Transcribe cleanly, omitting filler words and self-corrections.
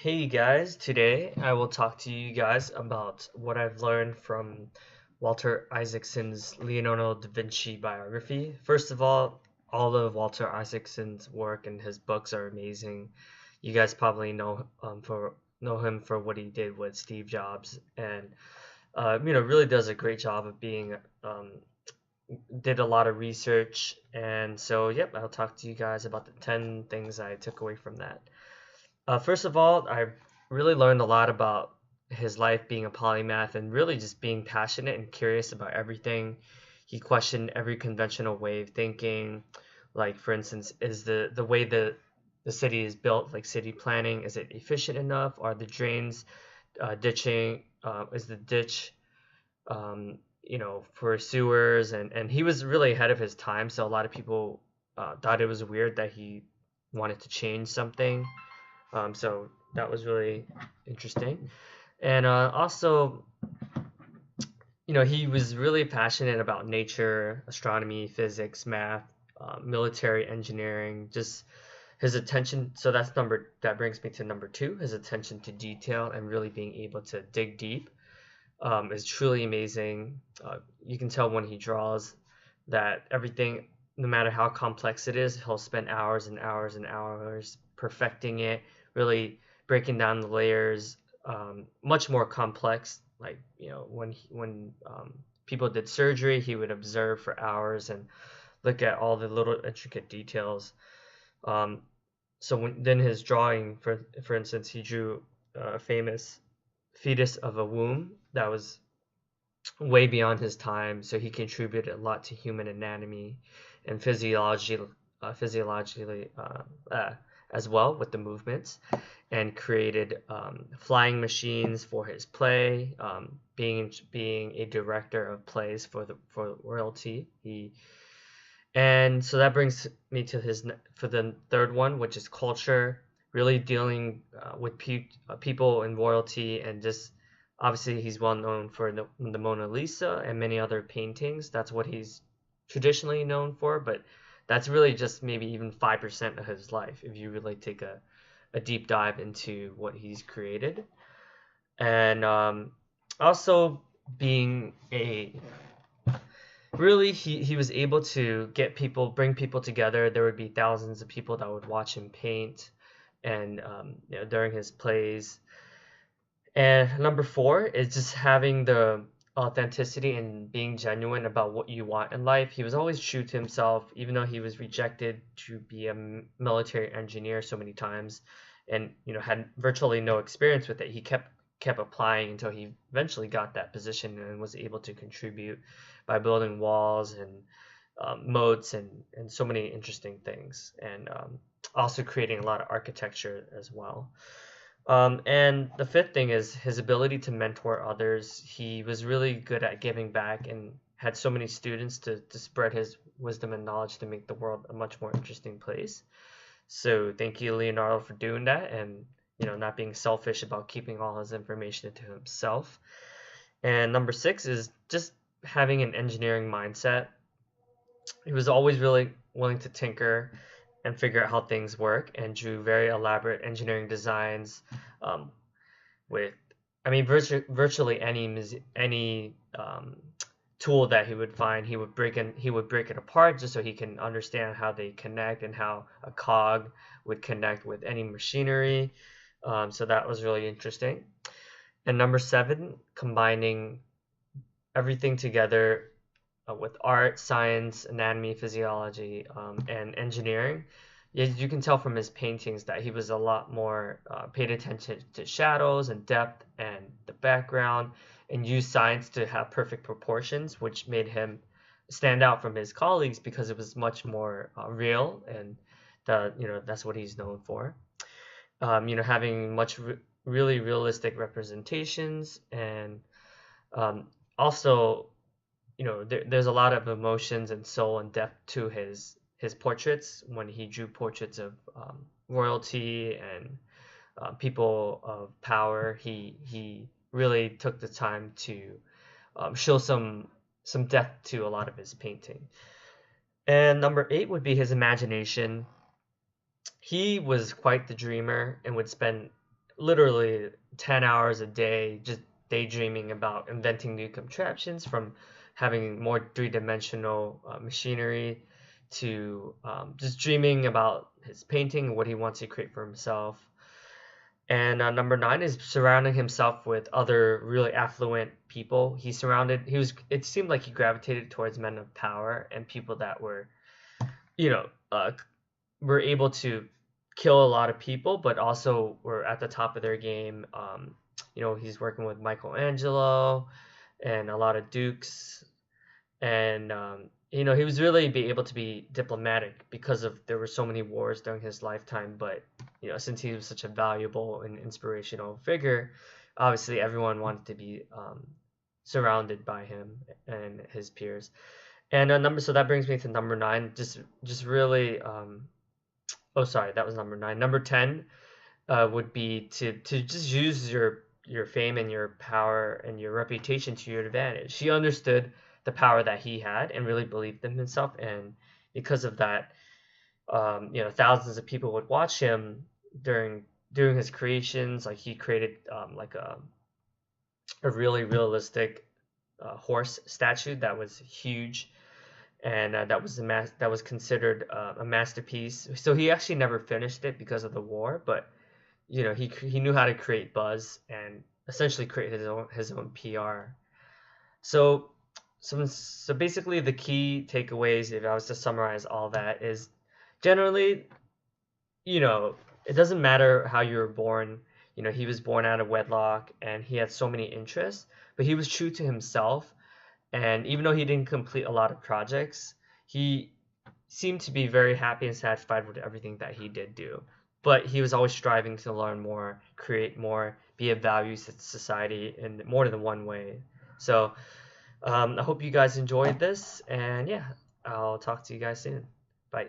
Hey guys, today I will talk to you guys about what I've learned from Walter Isaacson's Leonardo da Vinci biography. First of all of Walter Isaacson's work and his books are amazing. You guys probably know him for what he did with Steve Jobs, and really does a great job of being did a lot of research. And so, yep, I'll talk to you guys about the 10 things I took away from that. First of all, I really learned a lot about his life being a polymath and really just being passionate and curious about everything. He questioned every conventional way of thinking. Like, for instance, is the way the city is built, like city planning, is it efficient enough? Are the drains ditching? Is the ditch, for sewers? And he was really ahead of his time, so a lot of people thought it was weird that he wanted to change something. So that was really interesting. And also, he was really passionate about nature, astronomy, physics, math, military engineering, just his attention. So that brings me to number two, his attention to detail and really being able to dig deep is truly amazing. You can tell when he draws that everything, no matter how complex it is, he'll spend hours and hours and hours perfecting it, really breaking down the layers, much more complex. Like, when people did surgery, he would observe for hours and look at all the little intricate details. Um, then his drawing, for instance, he drew a famous fetus of a womb that was way beyond his time, so he contributed a lot to human anatomy and physiologically as well with the movements, and created flying machines for his play. Being a director of plays for royalty, and so that brings me to for the third one, which is culture, really dealing with people and royalty, and just obviously he's well known for the Mona Lisa and many other paintings. That's what he's traditionally known for, but that's really just maybe even 5% of his life if you really take a deep dive into what he's created. And also being a really he was able to bring people together. There would be thousands of people that would watch him paint, and during his plays. And number four is just having the authenticity and being genuine about what you want in life. He was always true to himself, even though he was rejected to be a military engineer so many times, and had virtually no experience with it. He kept applying until he eventually got that position and was able to contribute by building walls and moats and so many interesting things, and also creating a lot of architecture as well. And the fifth thing is his ability to mentor others. He was really good at giving back and had so many students to spread his wisdom and knowledge to make the world a much more interesting place. So thank you, Leonardo, for doing that, and not being selfish about keeping all his information to himself. And number six is just having an engineering mindset. He was always really willing to tinker and figure out how things work, and drew very elaborate engineering designs um, with, I mean, virtually any tool that he would find, he would break it apart just so he can understand how they connect and how a cog would connect with any machinery. So that was really interesting. And number seven, combining everything together with art, science, anatomy, physiology, and engineering. You can tell from his paintings that he was a lot more paid attention to shadows and depth and the background, and used science to have perfect proportions, which made him stand out from his colleagues because it was much more real, and that's what he's known for. Having really realistic representations, and also there's a lot of emotions and soul and depth to his portraits. When he drew portraits of royalty and people of power, he really took the time to show some depth to a lot of his painting. And number eight would be his imagination. He was quite the dreamer and would spend literally 10 hours a day just daydreaming about inventing new contraptions, from having more three-dimensional machinery to just dreaming about his painting and what he wants to create for himself. And number nine is surrounding himself with other really affluent people. It seemed like he gravitated towards men of power and people that were, you know, were able to kill a lot of people, but also were at the top of their game. He's working with Michelangelo and a lot of dukes, and he was really be able to be diplomatic because of there were so many wars during his lifetime. But since he was such a valuable and inspirational figure, obviously everyone wanted to be surrounded by him and his peers. And so that brings me to number nine. Just really. Oh, sorry, that was number nine. Number 10 would be to just use your fame and your power and your reputation to your advantage. He understood the power that he had and really believed in himself, and because of that, thousands of people would watch him during his creations. Like he created like a really realistic horse statue that was huge, and that was considered a masterpiece. So he actually never finished it because of the war, but he knew how to create buzz and essentially create his own PR. So basically the key takeaways, if I was to summarize all that, is generally, it doesn't matter how you were born. He was born out of wedlock and he had so many interests, but he was true to himself. And even though he didn't complete a lot of projects, he seemed to be very happy and satisfied with everything that he did do. But he was always striving to learn more, create more, be of value to society in more than one way. So I hope you guys enjoyed this, and yeah, I'll talk to you guys soon. Bye.